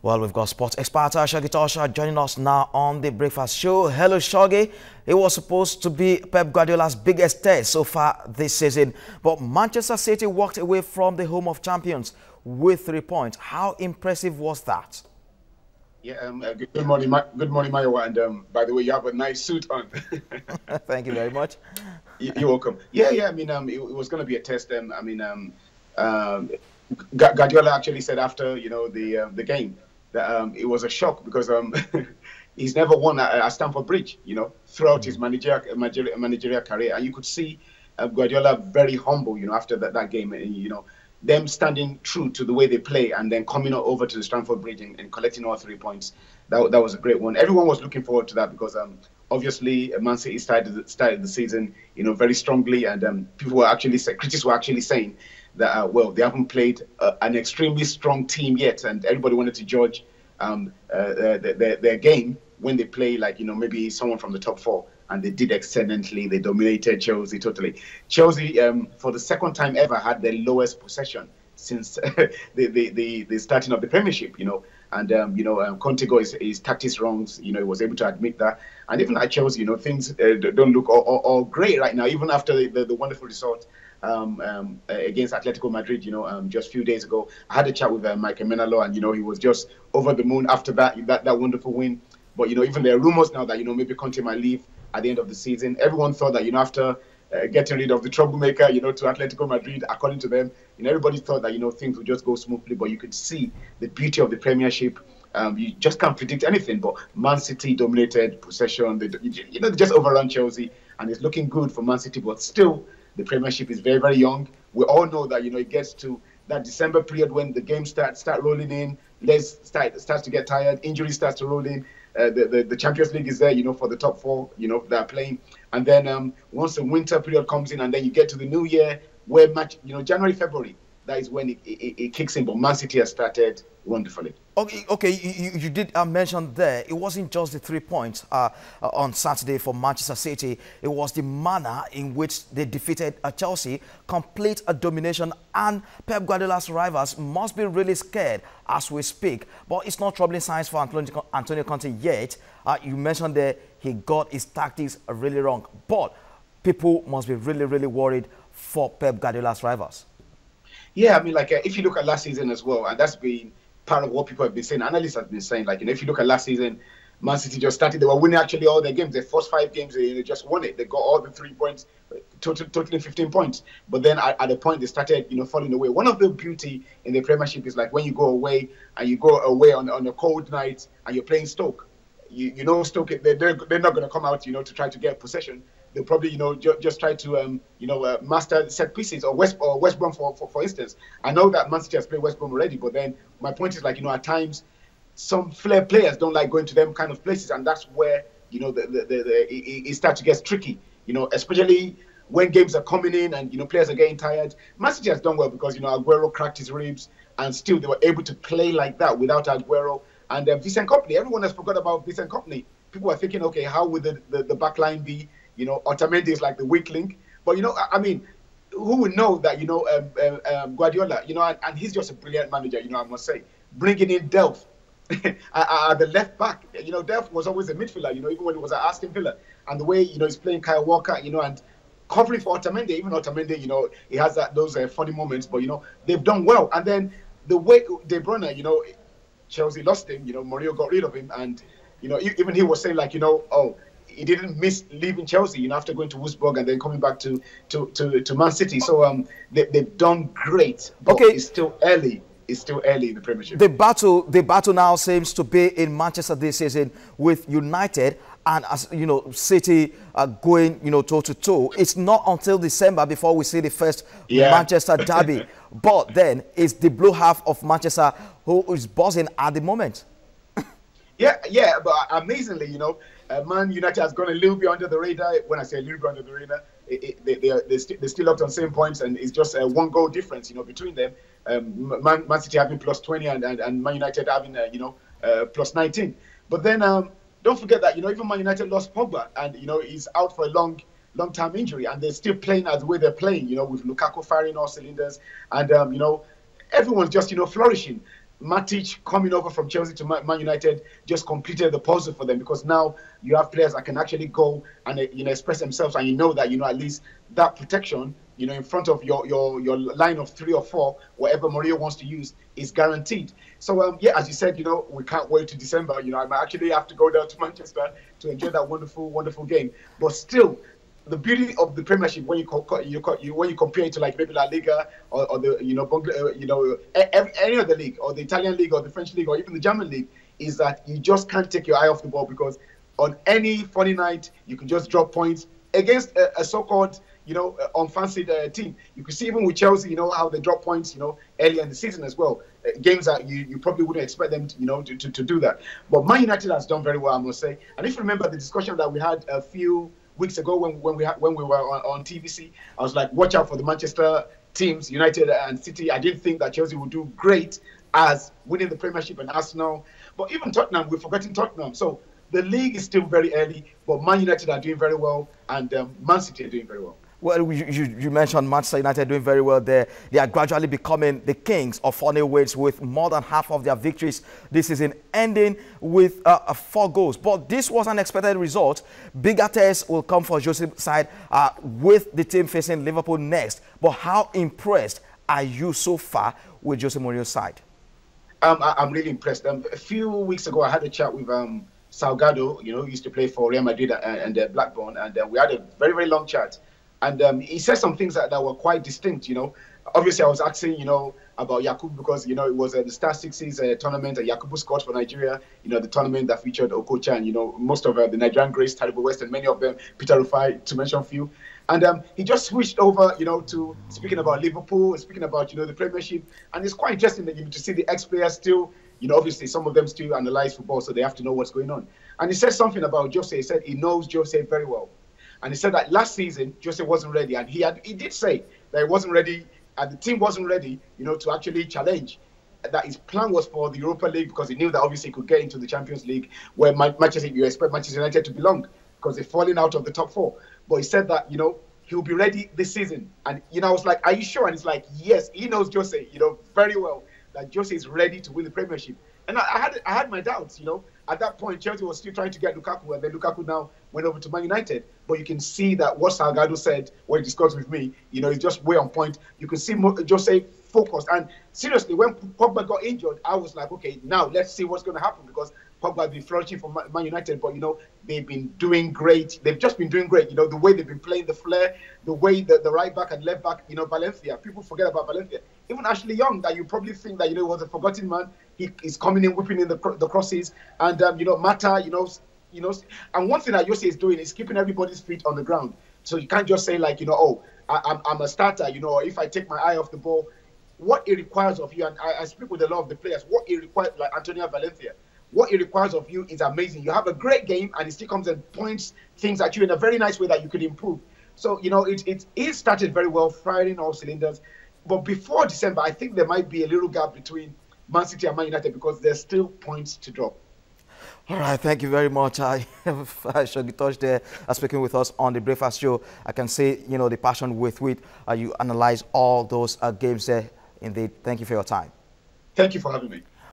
Well, we've got sports expert Shoggy Tosh joining us now on the breakfast show. Hello, Shoggy. It was supposed to be Pep Guardiola's biggest test so far this season, but Manchester City walked away from the home of champions with 3 points. How impressive was that? Yeah, good morning, good morning, Mayowa. And by the way, you have a nice suit on. Thank you very much. You're welcome. Yeah. I mean, it was going to be a test. Guardiola actually said after the game that it was a shock because he's never won at Stamford Bridge, throughout his managerial career, and you could see Guardiola very humble, after that game, and them standing true to the way they play and then coming over to the Stamford Bridge and collecting all 3 points. That was a great one. Everyone was looking forward to that because obviously Man City started the season very strongly, and critics were actually saying that well, they haven't played an extremely strong team yet, and everybody wanted to judge their game when they play maybe someone from the top four. And they did excellently. They dominated Chelsea totally. Chelsea, for the second time ever, had the lowest possession since the starting of the Premiership. And Conte got his tactics wrong. He was able to admit that. And even at Chelsea, things don't look all great right now. Even after the wonderful result against Atletico Madrid, just a few days ago, I had a chat with Michael Menalo, and he was just over the moon after that wonderful win. But even there are rumors now that maybe Conte might leave at the end of the season. Everyone thought that after getting rid of the troublemaker, to Atletico Madrid, according to them, everybody thought that things would just go smoothly. But you could see the beauty of the Premiership. You just can't predict anything. But Man City dominated possession. They just overrun Chelsea, and it's looking good for Man City. But still, the Premiership is very, very young. We all know that it gets to that December period when the games start rolling in. Legs starts to get tired. Injuries starts to roll in. The Champions League is there, for the top four, that are playing. And then once the winter period comes in, and then you get to the new year, where January, February, that is when it kicks in. But Man City has started wonderfully. Okay. You did mention there, it wasn't just the 3 points on Saturday for Manchester City. It was the manner in which they defeated Chelsea, complete a domination, and Pep Guardiola's rivals must be really scared as we speak. But it's not troubling signs for Antonio Conte yet. You mentioned there he got his tactics really wrong. But people must be really, really worried for Pep Guardiola's rivals. Yeah, I mean, if you look at last season as well, and that's been part of what people have been saying, analysts have been saying, if you look at last season, Man City just started, they were winning actually all their games. Their first 5 games, they just won it. They got all the 3 points, totally 15 points. But then at the point, they started, falling away. One of the beauty in the Premiership is when you go away, and you go away on a cold night, and you're playing Stoke. Stoke, they're not going to come out, to try to get possession. They'll probably, just try to, master set pieces, or West Brom, for instance. I know that Man City has played West Brom already, but then my point is, at times, some flair players don't like going to them kind of places, and that's where, it starts to get tricky, especially when games are coming in and, players are getting tired. Man City has done well because, Aguero cracked his ribs, and still they were able to play like that without Aguero. And Vincent Kompany, everyone has forgot about Vincent Kompany. People are thinking, okay, how would the back line be? Otamendi is like the weak link. But, I mean, who would know that, Guardiola, and he's just a brilliant manager, I must say. Bringing in Delph at the left back. Delph was always a midfielder, even when he was at Aston Villa. And the way, he's playing Kyle Walker, and covering for Otamendi. Even Otamendi, he has those funny moments. But, they've done well. And then the way De Bruyne, Chelsea lost him, Mourinho got rid of him. And, even he was saying, he didn't miss leaving Chelsea, after going to Wolfsburg and then coming back to Man City. So they've done great, but okay. It's still early. It's still early in the Premiership. The battle now seems to be in Manchester this season with United, and as City are going toe to toe. It's not until December before we see the first Manchester derby. But then it's the blue half of Manchester who is buzzing at the moment. Yeah, but amazingly, Man United has gone a little bit under the radar. When I say a little bit under the radar, they're still up on same points, and it's just a 1 goal difference, between them. Man City having plus 20 and Man United having, plus 19. But then don't forget that, even Man United lost Pogba, and, he's out for a long-term injury, and they're still playing as the way they're playing, with Lukaku firing all cylinders, and, everyone's just, flourishing. Matic coming over from Chelsea to Man United just completed the puzzle for them, because now you have players that can actually go and express themselves, and you know that at least that protection in front of your line of 3 or 4, whatever Mourinho wants to use, is guaranteed. So yeah, as you said, we can't wait to December. I might actually have to go down to Manchester to enjoy that wonderful game. But still, the beauty of the Premiership, when you compare it to like maybe La Liga or the any other league, or the Italian league or the French league or even the German league, is that you just can't take your eye off the ball, because on any funny night you can just drop points against a so-called unfancied team. You can see even with Chelsea, how they drop points, earlier in the season as well. Games that you probably wouldn't expect them to do that. But Man United has done very well, I must say. And if you remember the discussion that we had a few weeks ago when we were on TVC, I was like, watch out for the Manchester teams, United and City. I didn't think that Chelsea would do great as winning the Premiership, and Arsenal. But even Tottenham, we've forgotten Tottenham. So the league is still very early, but Man United are doing very well, and Man City are doing very well. Well, you mentioned Manchester United doing very well there. They are gradually becoming the kings of funny weights, with more than half of their victories this season ending with 4 goals. But this was an expected result. Bigger tests will come for Jose's side with the team facing Liverpool next. But how impressed are you so far with Jose Mourinho's side? I'm really impressed. A few weeks ago, I had a chat with Salgado, who used to play for Real Madrid and Blackburn, and we had a very long chat. And he said some things that were quite distinct, Obviously, I was asking, about Yakubu, because, it was the Star Sixes tournament that Yakubu scored for Nigeria, the tournament that featured Okocha and, most of the Nigerian greats, Taribo West, and many of them, Peter Rufai, to mention a few. And he just switched over, to speaking about Liverpool, speaking about, the Premiership. And it's quite interesting that, to see the ex-players still, obviously some of them still analyze football, so they have to know what's going on. And he said something about Jose. He said he knows Jose very well. And he said that last season, Jose wasn't ready. And he did say that he wasn't ready, and the team wasn't ready, to actually challenge. That his plan was for the Europa League, because he knew that obviously he could get into the Champions League, where you expect Manchester United to belong, because they're falling out of the top 4. But he said that, he'll be ready this season. And, I was like, are you sure? And he's like, yes, he knows Jose, very well, that Jose is ready to win the Premiership. And I had my doubts, At that point, Chelsea was still trying to get Lukaku, and then Lukaku now went over to Man United. But you can see that what Salgado said when he discussed with me, is just way on point. You can see Jose focused. And seriously, when Pogba got injured, I was like, okay, now let's see what's going to happen, because Pogba has been flourishing for Man United, but, they've been doing great. They've just been doing great. The way they've been playing, the flair, the way the right back and left back, Valencia. People forget about Valencia. Even Ashley Young, that you probably think that, was a forgotten man. He's coming in, whipping in the crosses. And, Mata, and one thing that Jose is doing is keeping everybody's feet on the ground. So you can't just say like, oh, I'm a starter, or if I take my eye off the ball, what it requires of you, and I speak with a lot of the players, what it requires, like Antonio Valencia, what it requires of you is amazing. You have a great game, and it still comes and points things at you in a very nice way that you could improve. So, it started very well, firing all cylinders. But before December, I think there might be a little gap between Man City and Man United, because there's still points to drop. All right, thank you very much. Shoggy Tosh there speaking with us on the Breakfast Show. I can see, the passion with which you analyze all those games there. Indeed, thank you for your time. Thank you for having me.